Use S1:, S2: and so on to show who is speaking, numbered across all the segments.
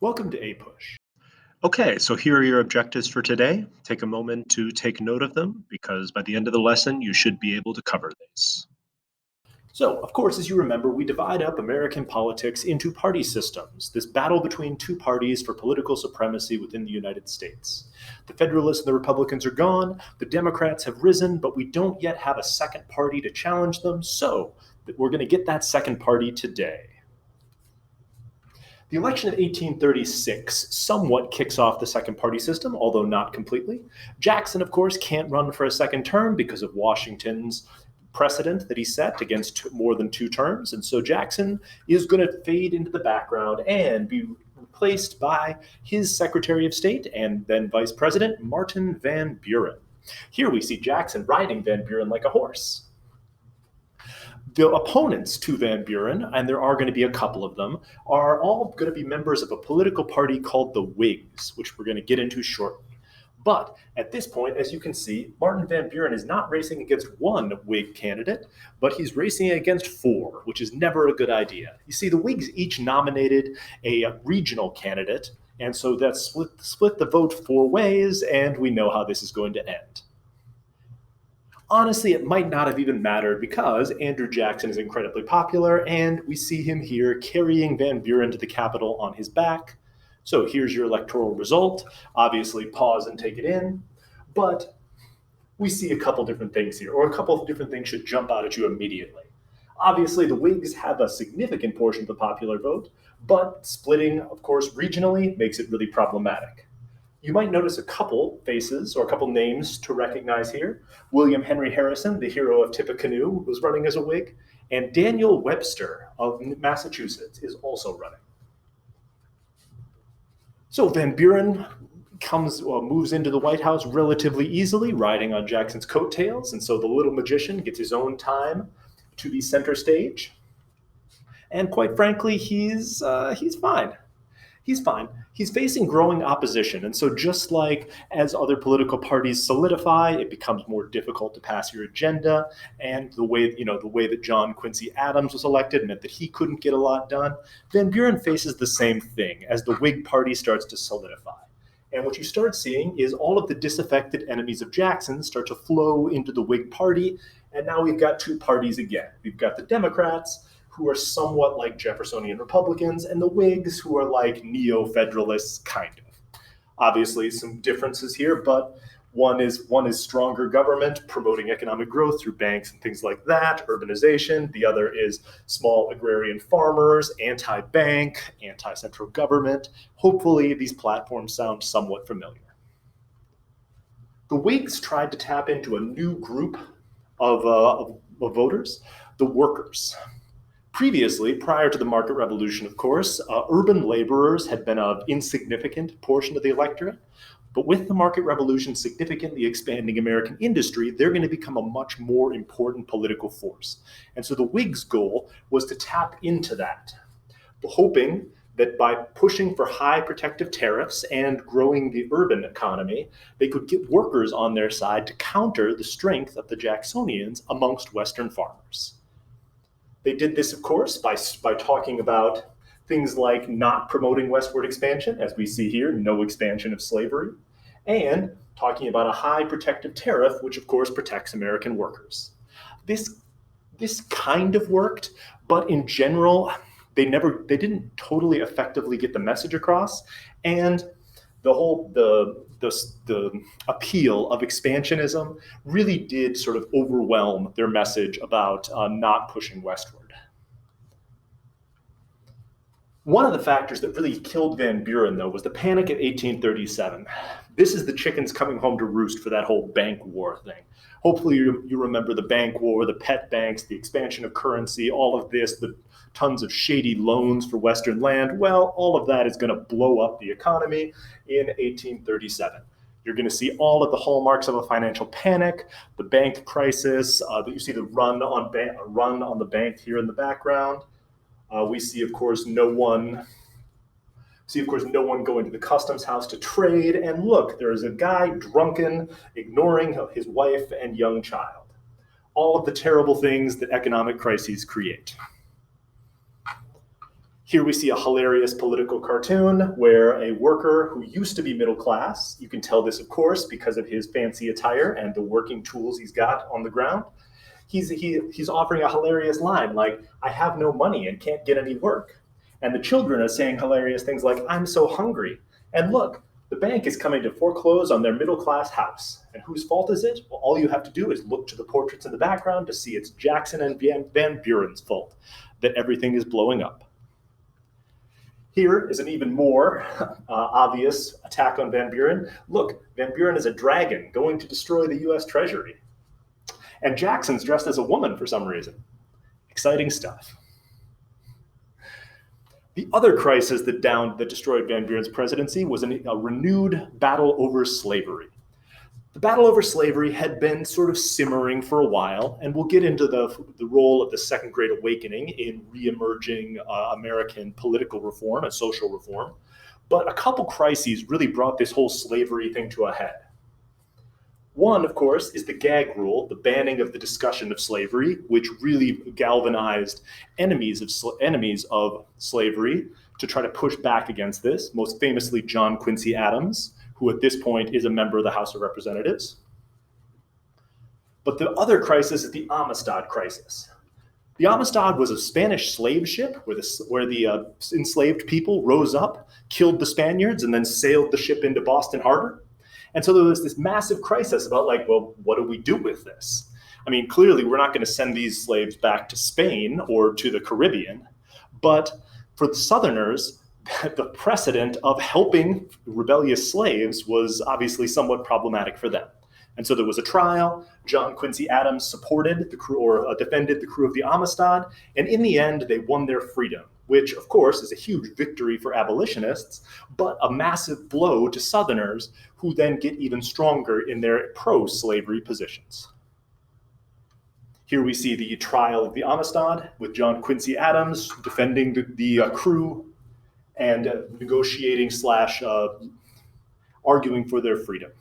S1: Welcome to A-Push.
S2: Okay, so here are your objectives for today. Take a moment to take note of them because by the end of the lesson, you should be able to cover this.
S1: So, of course, as you remember, we divide up American politics into party systems, this battle between two parties for political supremacy within the United States. The Federalists and the Republicans are gone, the Democrats have risen, but we don't yet have a second party to challenge them, so we're going to get that second party today. The election of 1836 somewhat kicks off the second party system, although not completely. Jackson, of course, can't run for a second term because of Washington's precedent that he set against more than 2 terms. And so Jackson is going to fade into the background and be replaced by his Secretary of State and then Vice President, Martin Van Buren. Here we see Jackson riding Van Buren like a horse. The opponents to Van Buren, and there are going to be a couple of them, are all going to be members of a political party called the Whigs, which we're going to get into shortly. But at this point, as you can see, Martin Van Buren is not racing against one Whig candidate, but he's racing against 4, which is never a good idea. You see, the Whigs each nominated a regional candidate, and so that split the vote 4 ways, and we know how this is going to end. Honestly, it might not have even mattered because Andrew Jackson is incredibly popular, and we see him here carrying Van Buren to the Capitol on his back. So here's your electoral result. Obviously, pause and take it in. But we see a couple different things here, or a couple of different things should jump out at you immediately. Obviously, the Whigs have a significant portion of the popular vote, but splitting, of course, regionally makes it really problematic. You might notice a couple faces or a couple names to recognize here. William Henry Harrison, the hero of Tippecanoe, was running as a Whig, and Daniel Webster of Massachusetts is also running. So Van Buren moves into the White House relatively easily, riding on Jackson's coattails, and so the little magician gets his own time to the center stage. And quite frankly, he's fine. He's fine. He's facing growing opposition, and so just like as other political parties solidify, it becomes more difficult to pass your agenda. And the way that John Quincy Adams was elected meant that he couldn't get a lot done. Van Buren faces the same thing as the Whig Party starts to solidify. And what you start seeing is all of the disaffected enemies of Jackson start to flow into the Whig Party, and now we've got 2 parties again. We've got the Democrats, who are somewhat like Jeffersonian Republicans, and the Whigs, who are like neo-federalists, kind of. Obviously, some differences here, but one is stronger government, promoting economic growth through banks and things like that, urbanization. The other is small agrarian farmers, anti-bank, anti-central government. Hopefully, these platforms sound somewhat familiar. The Whigs tried to tap into a new group of voters, the workers. Previously, prior to the market revolution, of course, urban laborers had been an insignificant portion of the electorate. But with the market revolution significantly expanding American industry, they're going to become a much more important political force. And so the Whigs' goal was to tap into that, hoping that by pushing for high protective tariffs and growing the urban economy, they could get workers on their side to counter the strength of the Jacksonians amongst Western farmers. They did this, of course, by talking about things like not promoting westward expansion, as we see here, no expansion of slavery, and talking about a high protective tariff, which, of course, protects American workers. This kind of worked, but in general, they didn't totally effectively get the message across, and the appeal of expansionism really did sort of overwhelm their message about not pushing westward. One of the factors that really killed Van Buren, though, was the Panic of 1837. This is the chickens coming home to roost for that whole bank war thing. Hopefully you remember the bank war, the pet banks, the expansion of currency, all of this, the tons of shady loans for Western land. Well, all of that is going to blow up the economy in 1837. You're going to see all of the hallmarks of a financial panic, the bank crisis. You see the run on the bank here in the background. We see, of course, no one going to the customs house to trade. And look, there is a guy drunken, ignoring his wife and young child. All of the terrible things that economic crises create. Here we see a hilarious political cartoon where a worker who used to be middle class, you can tell this, of course, because of his fancy attire and the working tools he's got on the ground, he's offering a hilarious line like, "I have no money and can't get any work." And the children are saying hilarious things like, "I'm so hungry. And look, the bank is coming to foreclose on their middle class house. And whose fault is it? Well, all you have to do is look to the portraits in the background to see it's Jackson and Van Buren's fault that everything is blowing up." Here is an even more obvious attack on Van Buren. Look, Van Buren is a dragon going to destroy the US Treasury. And Jackson's dressed as a woman for some reason. Exciting stuff. The other crisis that destroyed Van Buren's presidency was a renewed battle over slavery. The battle over slavery had been sort of simmering for a while, and we'll get into the role of the Second Great Awakening in reemerging American political reform and social reform. But a couple crises really brought this whole slavery thing to a head. One, of course, is the gag rule, the banning of the discussion of slavery, which really galvanized enemies of slavery to try to push back against this, most famously John Quincy Adams, who at this point is a member of the House of Representatives. But the other crisis is the Amistad Crisis. The Amistad was a Spanish slave ship where the enslaved people rose up, killed the Spaniards, and then sailed the ship into Boston Harbor. And so there was this massive crisis about like, well, what do we do with this? I mean, clearly we're not going to send these slaves back to Spain or to the Caribbean, but for the Southerners, the precedent of helping rebellious slaves was obviously somewhat problematic for them. And so there was a trial. John Quincy Adams supported the crew or defended the crew of the Amistad. And in the end, they won their freedom, which of course is a huge victory for abolitionists, but a massive blow to Southerners who then get even stronger in their pro-slavery positions. Here we see the trial of the Amistad with John Quincy Adams defending the crew and negotiating / arguing for their freedom.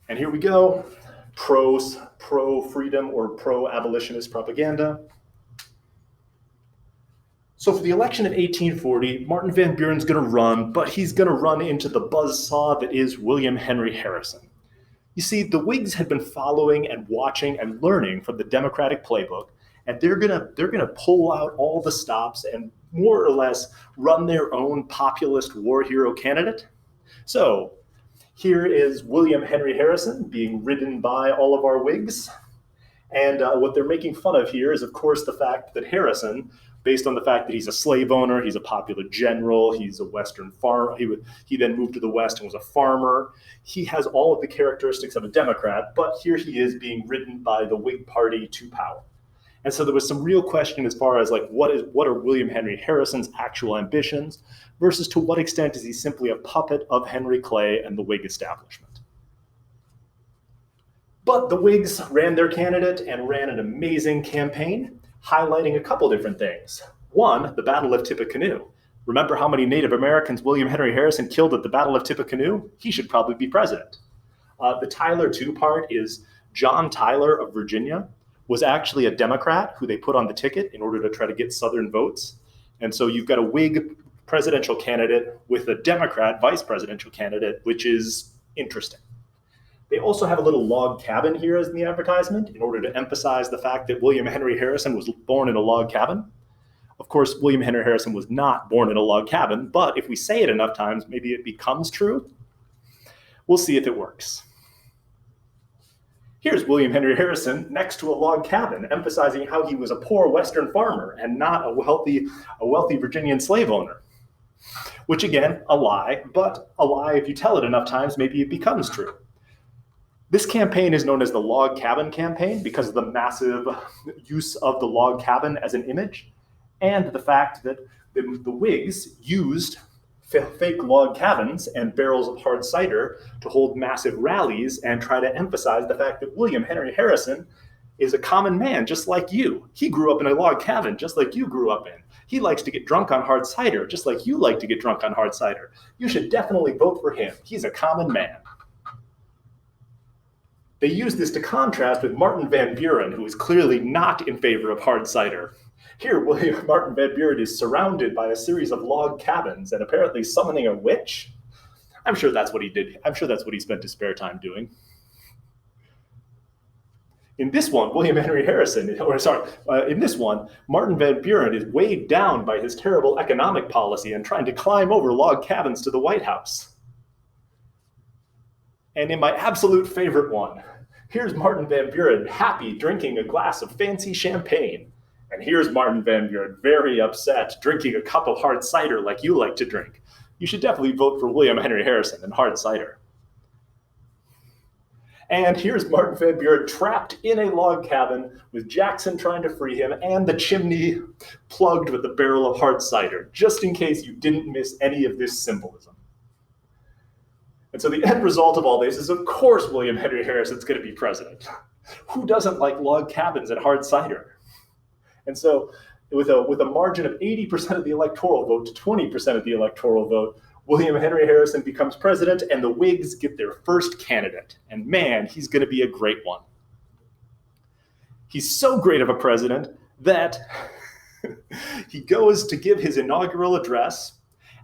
S1: And here we go, pro-freedom or pro-abolitionist propaganda. So for the election of 1840, Martin Van Buren's going to run, but he's going to run into the buzzsaw that is William Henry Harrison. You see, the Whigs had been following and watching and learning from the Democratic playbook, and they're gonna pull out all the stops and more or less run their own populist war hero candidate. So here is William Henry Harrison being ridden by all of our Whigs. And what they're making fun of here is, of course, the fact that Harrison, based on the fact that he's a slave owner, he's a popular general, he's a Western farmer, he then moved to the West and was a farmer. He has all of the characteristics of a Democrat, but here he is being ridden by the Whig Party to power. And so there was some real question as far as like, what are William Henry Harrison's actual ambitions versus to what extent is he simply a puppet of Henry Clay and the Whig establishment? But the Whigs ran their candidate and ran an amazing campaign, highlighting a couple different things. One, the Battle of Tippecanoe. Remember how many Native Americans William Henry Harrison killed at the Battle of Tippecanoe? He should probably be president. The Tyler 2 part is John Tyler of Virginia was actually a Democrat who they put on the ticket in order to try to get Southern votes. And so you've got a Whig presidential candidate with a Democrat vice presidential candidate, which is interesting. They also have a little log cabin here as in the advertisement in order to emphasize the fact that William Henry Harrison was born in a log cabin. Of course, William Henry Harrison was not born in a log cabin, but if we say it enough times, maybe it becomes true. We'll see if it works. Here's William Henry Harrison next to a log cabin, emphasizing how he was a poor Western farmer and not a wealthy Virginian slave owner. Which again, a lie, but a lie, if you tell it enough times, maybe it becomes true. This campaign is known as the Log Cabin Campaign because of the massive use of the log cabin as an image, and the fact that the Whigs used fake log cabins and barrels of hard cider to hold massive rallies and try to emphasize the fact that William Henry Harrison is a common man just like you. He grew up in a log cabin just like you grew up in. He likes to get drunk on hard cider just like you like to get drunk on hard cider. You should definitely vote for him. He's a common man. They use this to contrast with Martin Van Buren, who is clearly not in favor of hard cider. Here, William Martin Van Buren is surrounded by a series of log cabins and apparently summoning a witch. I'm sure that's what he did. I'm sure that's what he spent his spare time doing. In this one, William Henry Harrison, in this one, Martin Van Buren is weighed down by his terrible economic policy and trying to climb over log cabins to the White House. And in my absolute favorite one, here's Martin Van Buren happy drinking a glass of fancy champagne. And here's Martin Van Buren very upset drinking a cup of hard cider like you like to drink. You should definitely vote for William Henry Harrison and hard cider. And here's Martin Van Buren trapped in a log cabin with Jackson trying to free him and the chimney plugged with a barrel of hard cider, just in case you didn't miss any of this symbolism. And so the end result of all this is, of course, William Henry Harrison's going to be president. Who doesn't like log cabins and hard cider? And so with a margin of 80% of the electoral vote to 20% of the electoral vote, William Henry Harrison becomes president and the Whigs get their first candidate. And man, he's going to be a great one. He's so great of a president that he goes to give his inaugural address,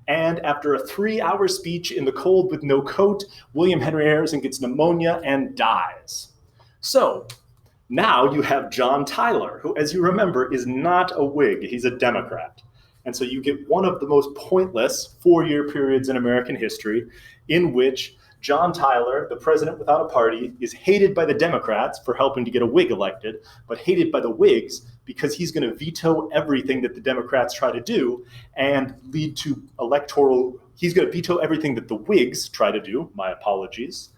S1: and after a 3-hour speech in the cold with no coat, William Henry Harrison gets pneumonia and dies. So now you have John Tyler, who, as you remember, is not a Whig. He's a Democrat. And so you get one of the most pointless 4-year periods in American history in which John Tyler, the president without a party, is hated by the Democrats for helping to get a Whig elected, but hated by the Whigs because he's going to veto everything that the Democrats try to do and lead to he's going to veto everything that the Whigs try to do, my apologies,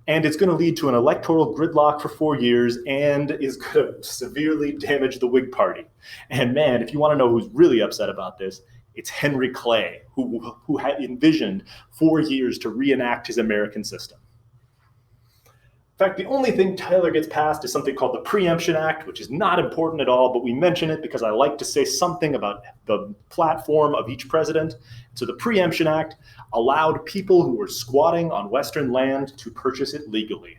S1: and it's going to lead to an electoral gridlock for 4 years and is going to severely damage the Whig Party. And man, if you want to know who's really upset about this, it's Henry Clay, who had envisioned 4 years to reenact his American system. In fact, the only thing Tyler gets passed is something called the Preemption Act, which is not important at all, but we mention it because I like to say something about the platform of each president. So the Preemption Act allowed people who were squatting on Western land to purchase it legally.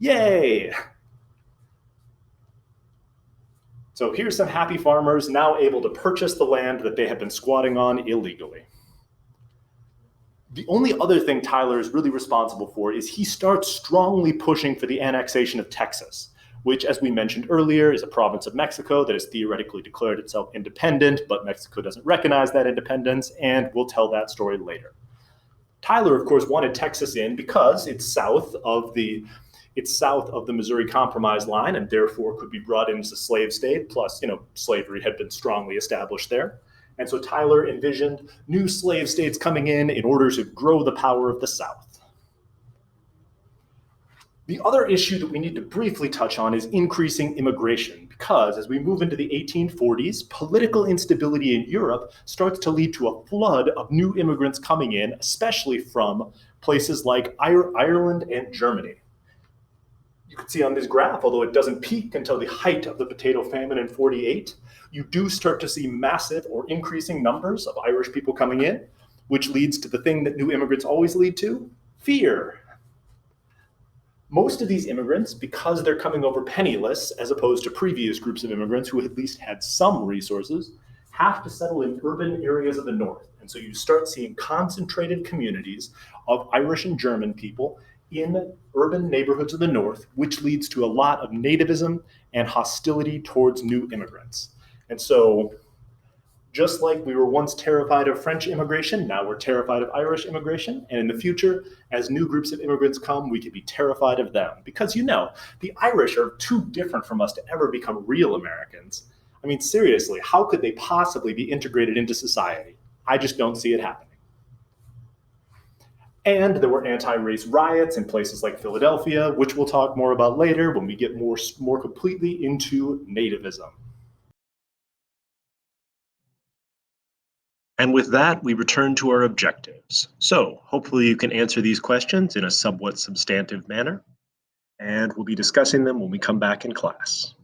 S1: Yay! So here's some happy farmers now able to purchase the land that they have been squatting on illegally. The only other thing Tyler is really responsible for is he starts strongly pushing for the annexation of Texas, which, as we mentioned earlier, is a province of Mexico that has theoretically declared itself independent, but Mexico doesn't recognize that independence, and we'll tell that story later. Tyler, of course, wanted Texas in because it's south of the Missouri Compromise line and therefore could be brought in as a slave state. Plus, slavery had been strongly established there. And so Tyler envisioned new slave states coming in order to grow the power of the South. The other issue that we need to briefly touch on is increasing immigration, because as we move into the 1840s, political instability in Europe starts to lead to a flood of new immigrants coming in, especially from places like Ireland and Germany. You can see on this graph, although it doesn't peak until the height of the potato famine in 48, you do start to see massive or increasing numbers of Irish people coming in, which leads to the thing that new immigrants always lead to, fear. Most of these immigrants, because they're coming over penniless, as opposed to previous groups of immigrants who at least had some resources, have to settle in urban areas of the North. And so you start seeing concentrated communities of Irish and German people in urban neighborhoods of the North, which leads to a lot of nativism and hostility towards new immigrants. And so just like we were once terrified of French immigration, now we're terrified of Irish immigration. And in the future, as new groups of immigrants come, we could be terrified of them. Because the Irish are too different from us to ever become real Americans. I mean, seriously, how could they possibly be integrated into society? I just don't see it happening. And there were anti-race riots in places like Philadelphia, which we'll talk more about later when we get more completely into nativism.
S2: And with that, we return to our objectives. So hopefully you can answer these questions in a somewhat substantive manner, and we'll be discussing them when we come back in class.